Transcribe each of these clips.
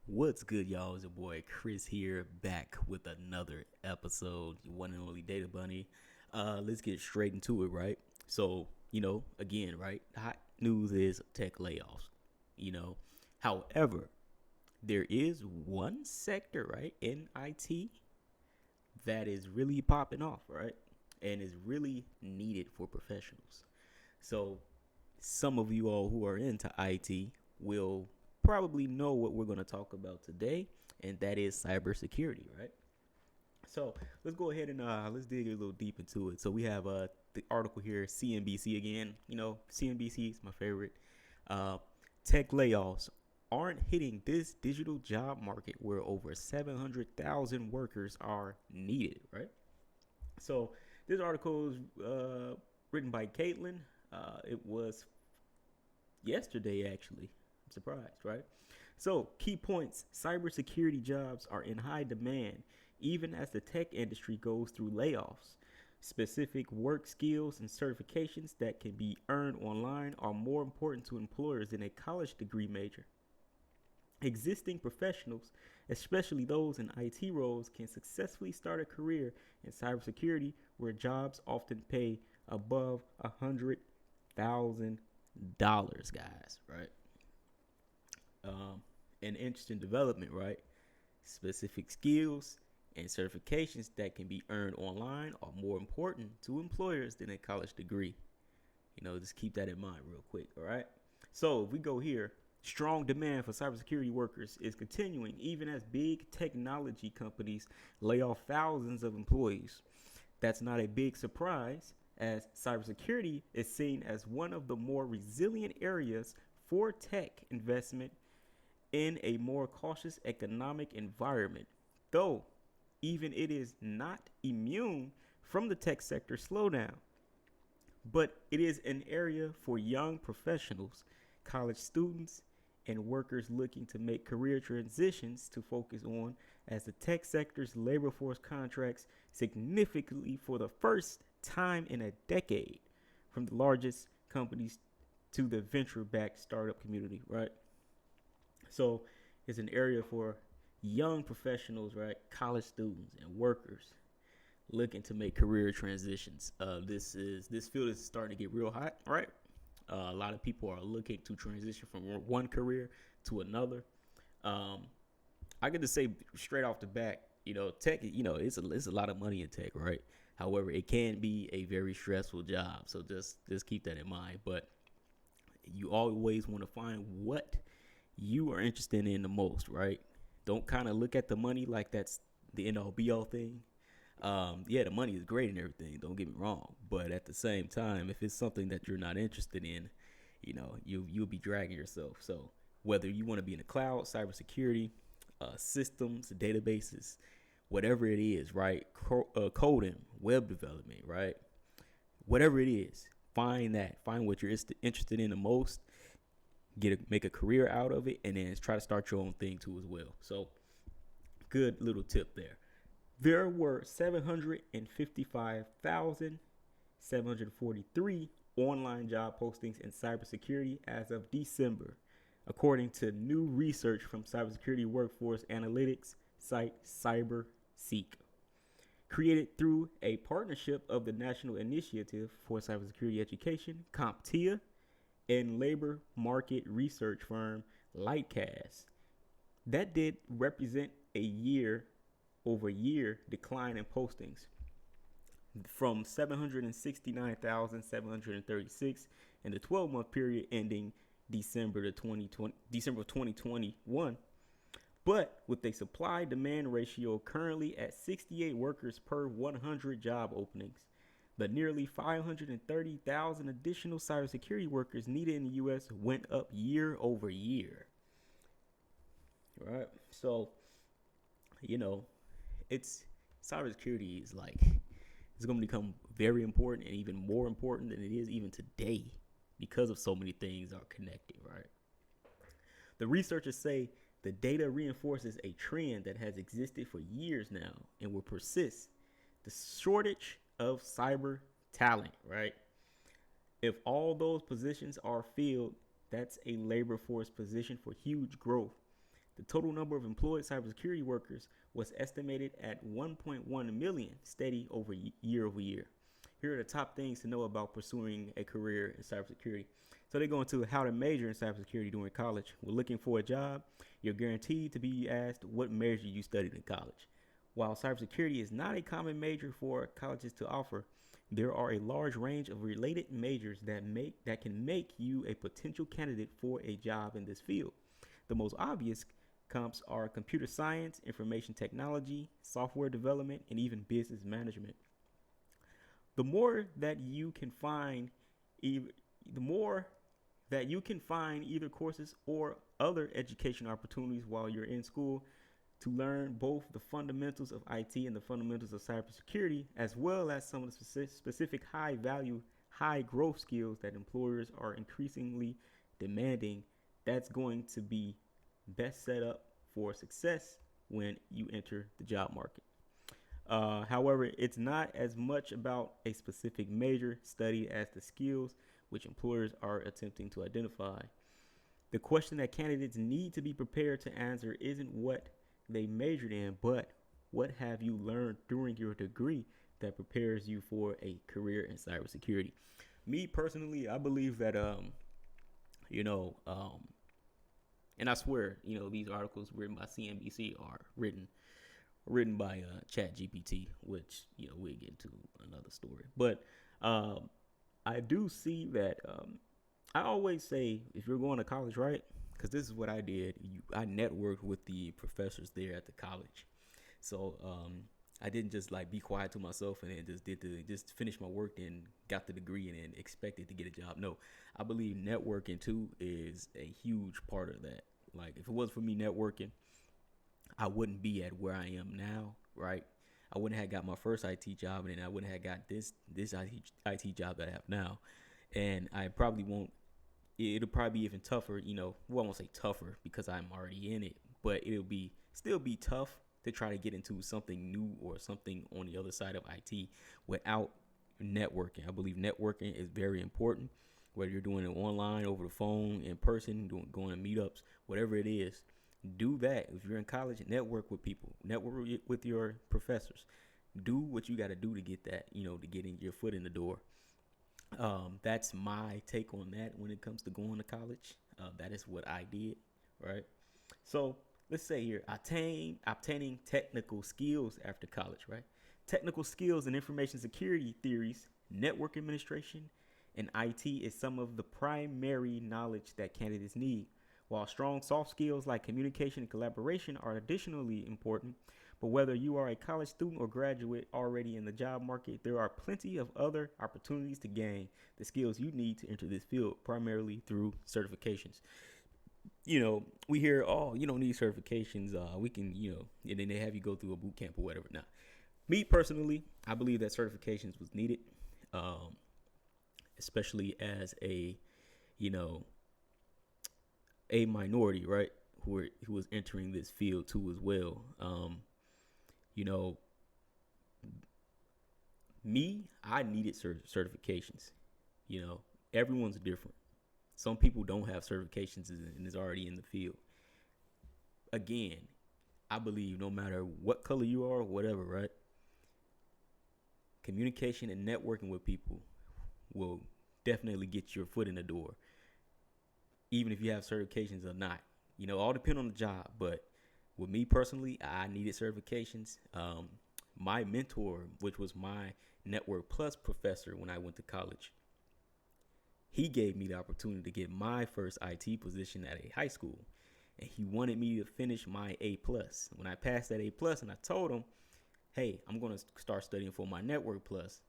What's good, y'all? It's your boy Chris here, back with another episode. Your one and only Data Bunny. Let's get straight into it, right? So, again, right? The hot news is tech layoffs. You know, however, there is one sector, right, in IT that is really popping off, right, and is really needed for professionals. So, some of you all who are into IT will probably know what we're going to talk about today, and that is cybersecurity, right? So let's go ahead and let's dig a little deep into it. So we have the article here, CNBC again. CNBC is my favorite. Uh, Tech layoffs aren't hitting this digital job market where over 700,000 workers are needed, right? So this article is written by Caitlin. It was yesterday, actually. I'm surprised, right? So, key points: cybersecurity jobs are in high demand, even as the tech industry goes through layoffs. Specific work skills and certifications that can be earned online are more important to employers than a college degree major. Existing professionals, especially those in IT roles, can successfully start a career in cybersecurity where jobs often pay above $100,000, guys, right? An interesting development, right? Specific skills and certifications that can be earned online are more important to employers than a college degree. Just keep that in mind real quick, all right? So if we go here, strong demand for cybersecurity workers is continuing even as big technology companies lay off thousands of employees. That's not a big surprise, as cybersecurity is seen as one of the more resilient areas for tech investment in a more cautious economic environment, though even it is not immune from the tech sector slowdown. But it is an area for young professionals, college students, and workers looking to make career transitions to focus on, as the tech sector's labor force contracts significantly for the first time in a decade, from the largest companies to the venture-backed startup community, right? So it's an area for young professionals, right? College students and workers looking to make career transitions. This field is starting to get real hot, right? A lot of people are looking to transition from one career to another. I get to say straight off the bat, tech, it's a lot of money in tech, right? However, it can be a very stressful job, so just keep that in mind. But you always want to find what you are interested in the most, right? Don't kind of look at the money like that's the end all be all thing. Yeah, the money is great and everything. Don't get me wrong, but at the same time, if it's something that you're not interested in, you'll be dragging yourself. So whether you want to be in the cloud, cybersecurity, systems, databases, whatever it is, right? Coding, web development, right? Whatever it is, find what you're interested in the most. Make a career out of it, and then try to start your own thing too as well. So, good little tip there. There were 755,743 online job postings in cybersecurity as of December, according to new research from cybersecurity workforce analytics site CyberSeek, created through a partnership of the National Initiative for Cybersecurity Education, CompTIA, and labor market research firm Lightcast. That did represent a year-over-year decline in postings from 769,736 in the 12-month period ending December of 2021. But with a supply-demand ratio currently at 68 workers per 100 job openings, the nearly 530,000 additional cybersecurity workers needed in the U.S. went up year over year. Right? So, it's cybersecurity is it's going to become very important and even more important than it is even today because of so many things are connected, right? The researchers say the data reinforces a trend that has existed for years now and will persist: the shortage of cyber talent, right? If all those positions are filled, that's a labor force position for huge growth. The total number of employed cybersecurity workers was estimated at 1.1 million, steady over year. Here are the top things to know about pursuing a career in cybersecurity. So they go into how to major in cybersecurity during college. We're looking for a job. You're guaranteed to be asked what major you studied in college. While cybersecurity is not a common major for colleges to offer, there are a large range of related majors that can make you a potential candidate for a job in this field. The most obvious comps are computer science, information technology, software development, and even business management. The more that you can find either courses or other education opportunities while you're in school to learn both the fundamentals of IT and the fundamentals of cybersecurity, as well as some of the specific high value, high growth skills that employers are increasingly demanding, that's going to be best set up for success when you enter the job market. However, it's not as much about a specific major study as the skills which employers are attempting to identify. The question that candidates need to be prepared to answer isn't what they majored in, but what have you learned during your degree that prepares you for a career in cybersecurity? Me personally, I believe that, and I swear, these articles written by CNBC are written by ChatGPT, which we'll get into another story. But I do see that I always say if you're going to college, right? Because this is what I did. I networked with the professors there at the college, so I didn't just like be quiet to myself and then just finish my work and got the degree and then expected to get a job. No, I believe networking too is a huge part of that. Like if it wasn't for me networking, I wouldn't be at where I am now, right? I wouldn't have got my first IT job, and then I wouldn't have got this IT job that I have now, and I probably won't. It'll probably be even tougher, I won't say tougher because I'm already in it, but it'll still be tough to try to get into something new or something on the other side of IT without networking. I believe networking is very important, whether you're doing it online, over the phone, in person, going to meetups, whatever it is. Do that. If you're in college, network with people, network with your professors. Do what you got to do to get that, to get your foot in the door. That's my take on that when it comes to going to college. That is what I did, right? So let's say here, obtaining technical skills after college, right? Technical skills and information security theories, network administration, and IT is some of the primary knowledge that candidates need. While strong soft skills like communication and collaboration are additionally important, but whether you are a college student or graduate already in the job market, there are plenty of other opportunities to gain the skills you need to enter this field, primarily through certifications. We hear, oh, you don't need certifications. We can, and then they have you go through a boot camp or whatever. Now, me personally, I believe that certifications was needed, especially as a minority, right, who was entering this field too as well. I needed certifications. Everyone's different. Some people don't have certifications and is already in the field. Again, I believe no matter what color you are or whatever, right, communication and networking with people will definitely get your foot in the door, even if you have certifications or not. All depend on the job. But with me personally, I needed certifications. My mentor, which was my Network Plus professor when I went to college, he gave me the opportunity to get my first IT position at a high school. And he wanted me to finish my A+. When I passed that A+, and I told him, hey, I'm going to start studying for my Network Plus.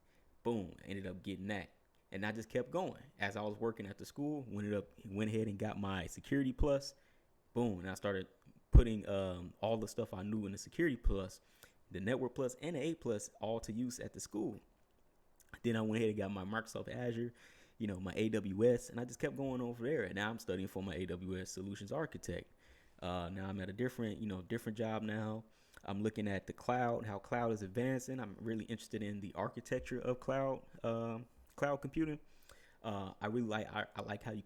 Boom, I ended up getting that. And I just kept going. As I was working at the school, went ahead and got my Security Plus. Boom, and I started putting all the stuff I knew in the Security Plus, the Network Plus, and the A Plus all to use at the school. Then I went ahead and got my Microsoft Azure, my AWS, and I just kept going over there. And now I'm studying for my AWS Solutions Architect. Now I'm at a different job now. I'm looking at the cloud, how cloud is advancing. I'm really interested in the architecture of cloud computing. I like how you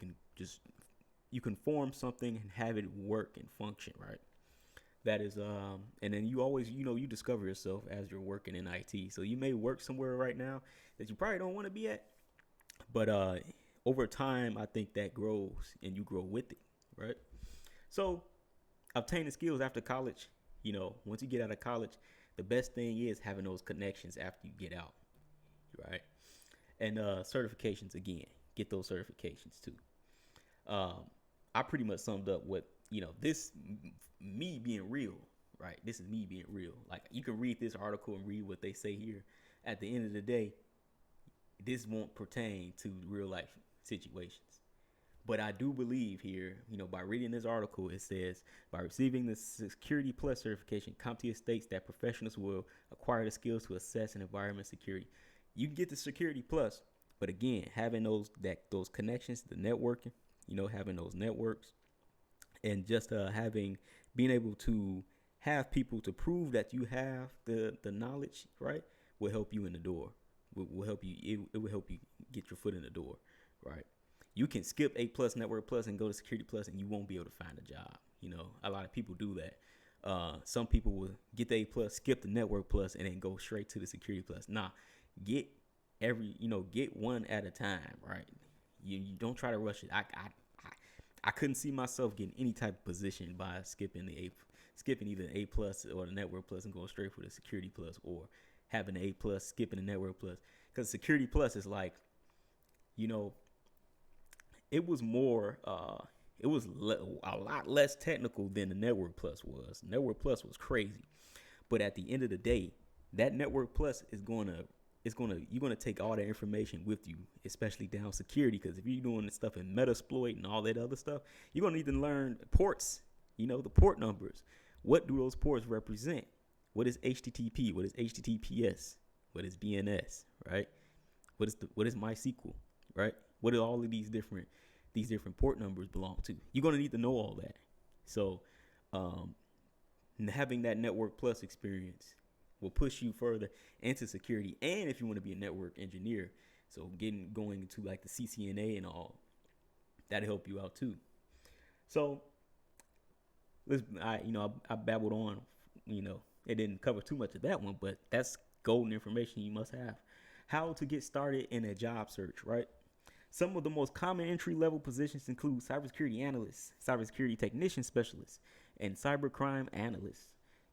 can form something and have it work and function, right? That is, and then you always, you discover yourself as you're working in IT. So you may work somewhere right now that you probably don't want to be at, but over time, I think that grows and you grow with it, right? So obtaining skills after college, once you get out of college, the best thing is having those connections after you get out, right? And certifications again, get those certifications too. Um, I pretty much summed up what this me being real, right? This is me being real. Like you can read this article and read what they say here. At the end of the day, this won't pertain to real life situations. But I do believe here, by reading this article, it says by receiving the Security Plus certification, CompTIA states that professionals will acquire the skills to assess an environment security. You can get the Security Plus, but again, having those connections, the networking, having those networks, and just being able to have people to prove that you have the knowledge, right, will help you in the door. Will help you. It will help you get your foot in the door, right? You can skip A plus, Network Plus, and go to Security Plus, and you won't be able to find a job. A lot of people do that. Some people will get the A plus, skip the Network Plus, and then go straight to the Security Plus. Nah, get get one at a time, right? You don't try to rush it. I couldn't see myself getting any type of position by skipping either the A plus or the Network Plus and going straight for the Security Plus, or having the A plus, skipping the Network Plus, because Security Plus is like, it was more a lot less technical than the Network Plus was. Network Plus was crazy, but at the end of the day, that Network Plus is you're gonna take all that information with you, especially down security, because if you're doing the stuff in Metasploit and all that other stuff, you're gonna need to learn ports, the port numbers. What do those ports represent? What is HTTP? What is HTTPS? What is DNS? Right? What is MySQL? Right? What do all of these different port numbers belong to? You're gonna need to know all that. So, having that Network Plus experience will push you further into security. And if you want to be a network engineer, so going into like the CCNA and all, that'll help you out too. So, I babbled on. It didn't cover too much of that one, but that's golden information you must have. How to get started in a job search, right? Some of the most common entry-level positions include cybersecurity analysts, cybersecurity technician specialists, and cybercrime analysts.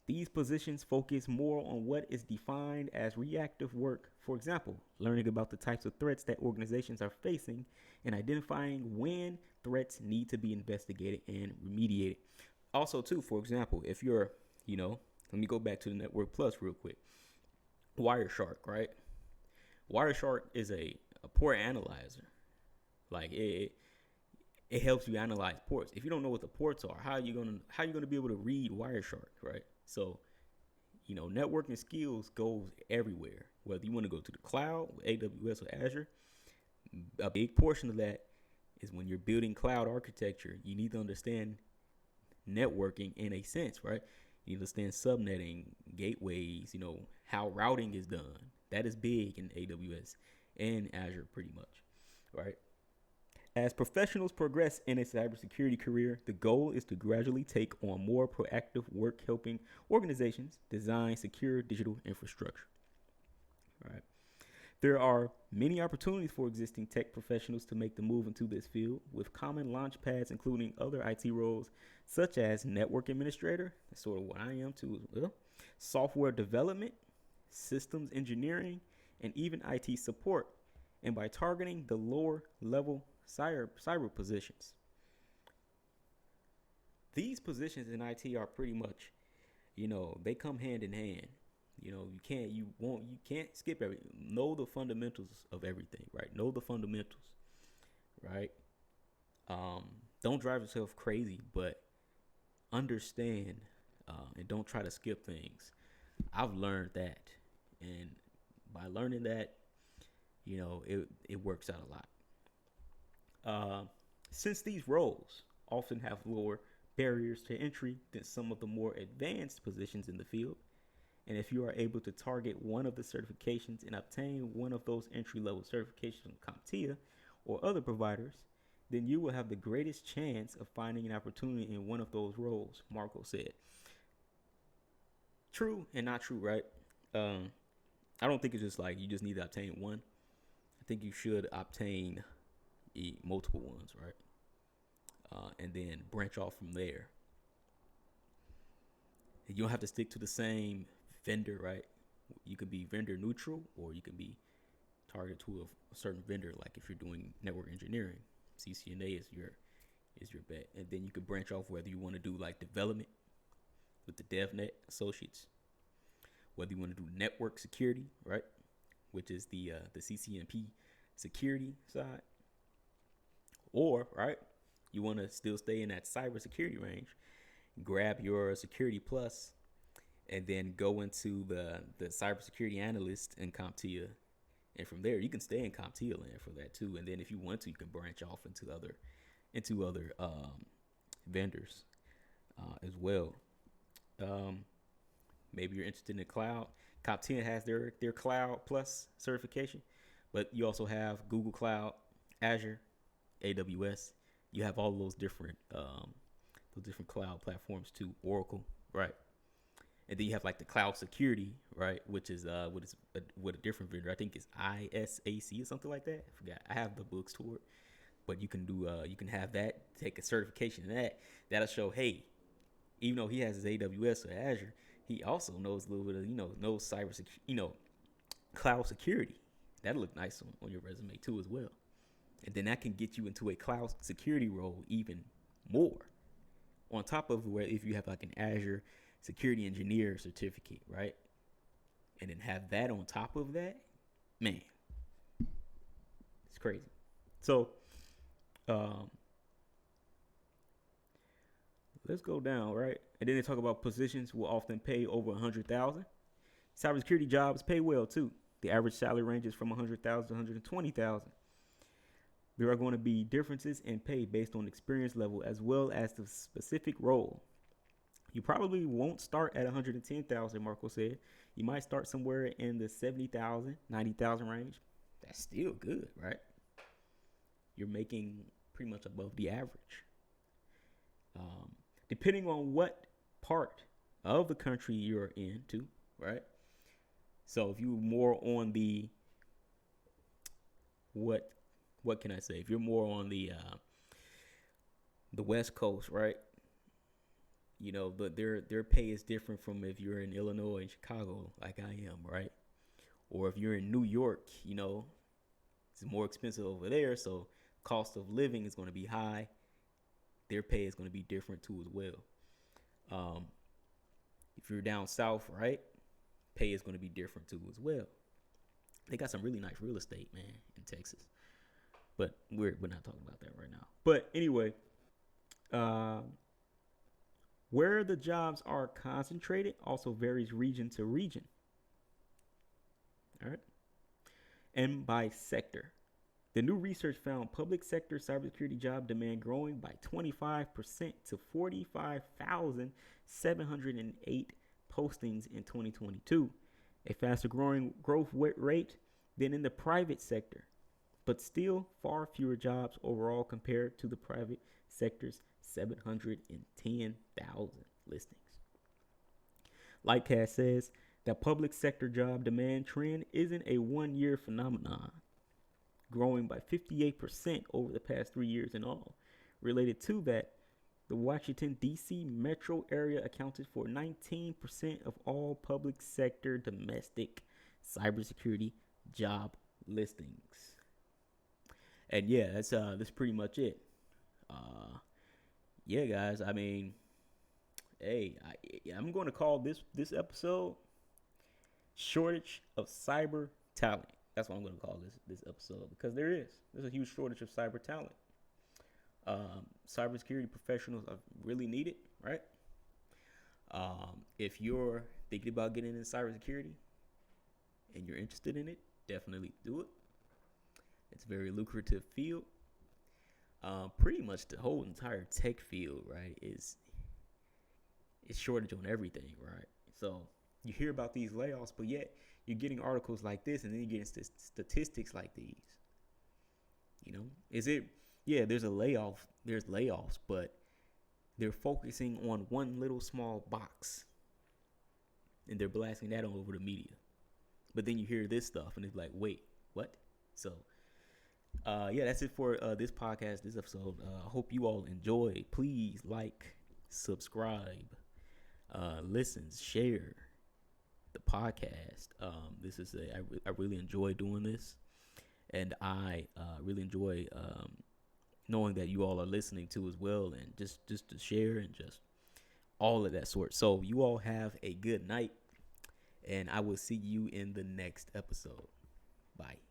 These positions focus more on what is defined as reactive work. For example, learning about the types of threats that organizations are facing and identifying when threats need to be investigated and remediated. Also, too, for example, if you're, let me go back to the Network Plus real quick. Wireshark, right? Wireshark is a port analyzer. Like it helps you analyze ports. If you don't know what the ports are, how you gonna be able to read Wireshark, right? So, networking skills goes everywhere. Whether you want to go to the cloud, AWS or Azure, a big portion of that is when you're building cloud architecture. You need to understand networking in a sense, right? You understand subnetting, gateways, how routing is done. That is big in AWS and Azure pretty much, right? As professionals progress in a cybersecurity career, the goal is to gradually take on more proactive work helping organizations design secure digital infrastructure. Right. There are many opportunities for existing tech professionals to make the move into this field, with common launch pads including other IT roles such as network administrator, that's sort of what I am too as well, software development, systems engineering, and even IT support, and by targeting the lower level cyber positions. These positions in IT are pretty much, they come hand in hand. You can't skip everything. Know the fundamentals of everything, right? Know the fundamentals, right? Don't drive yourself crazy, but understand and don't try to skip things. I've learned that, and by learning that, it works out a lot. Since these roles often have lower barriers to entry than some of the more advanced positions in the field, and if you are able to target one of the certifications and obtain one of those entry-level certifications from CompTIA or other providers, then you will have the greatest chance of finding an opportunity in one of those roles, Marco said. true and not true, right? Um, I don't think it's just like you just need to obtain one. I think you should obtain multiple ones, right? And then branch off from there. You don't have to stick to the same vendor, right? You can be vendor neutral, or you can be targeted to a certain vendor. Like if you're doing network engineering, CCNA is your bet, and then you could branch off whether you want to do like development with the DevNet associates, whether you want to do network security, right, which is the CCNP security side, or right, you want to still stay in that cybersecurity range, grab your security plus, and then go into the cybersecurity analyst in CompTIA, and from there you can stay in CompTIA land for that too. And then if you want to, you can branch off into other vendors as well. Maybe you're interested in the cloud. CompTIA has their cloud plus certification, but you also have Google Cloud, Azure, AWS. You have all those different cloud platforms too. Oracle, right? And then you have like the cloud security, right? Which is with a different vendor. I think it's ISAC or something like that. I forgot. I have the books to it, but you can have that, take a certification in that. That'll show, hey, even though he has his AWS or Azure, he also knows a little bit of, knows cyber security, cloud security. That'll look nice on your resume too as well. And then that can get you into a cloud security role even more. On top of where if you have like an Azure security engineer certificate, right? And then have that on top of that, man, it's crazy. So let's go down, right? And then they talk about positions will often pay over 100,000. Cybersecurity jobs pay well too. The average salary ranges from 100,000 to 120,000. There are going to be differences in pay based on experience level as well as the specific role. You probably won't start at 110,000, Marco said. You might start somewhere in the 70,000, 90,000 range. That's still good, right? You're making pretty much above the average. Depending on what part of the country you're into, right? So if you're more on the what can I say? If you're more on the West Coast, right? But their pay is different from if you're in Illinois and Chicago, like I am, right? Or if you're in New York, it's more expensive over there, so cost of living is going to be high. Their pay is going to be different too as well. If you're down south, right, pay is going to be different too as well. They got some really nice real estate, man, in Texas, but we're not talking about that right now. But anyway, where the jobs are concentrated also varies region to region. All right, and by sector. The new research found public sector cybersecurity job demand growing by 25% to 45,708 postings in 2022, a faster growing growth rate than in the private sector, but still far fewer jobs overall compared to the private sector's 710,000 listings. Lightcast says that public sector job demand trend isn't a one-year phenomenon, growing by 58% over the past 3 years in all. Related to that, the Washington, D.C. metro area accounted for 19% of all public sector domestic cybersecurity job listings. And yeah, that's pretty much it. Yeah, guys, I mean, hey, I'm going to call this episode Shortage of Cyber Talent. That's what I'm going to call this episode, because there's a huge shortage of cyber talent. Cybersecurity professionals are really needed, right? If you're thinking about getting into cybersecurity and you're interested in it, definitely do it. It's a very lucrative field. Pretty much the whole entire tech field, right, is shortage on everything, right? So you hear about these layoffs, but yet you're getting articles like this, and then you're getting statistics like these. There's layoffs, but they're focusing on one little small box. and they're blasting that all over the media. But then you hear this stuff, and it's like, wait, what? So, yeah, that's it for this podcast, this episode. I hope you all enjoy. Please like, subscribe, listen, share the podcast. This is I really enjoy doing this, and I really enjoy knowing that you all are listening to as well, and just to share and just all of that sort. So you all have a good night, and I will see you in the next episode. Bye.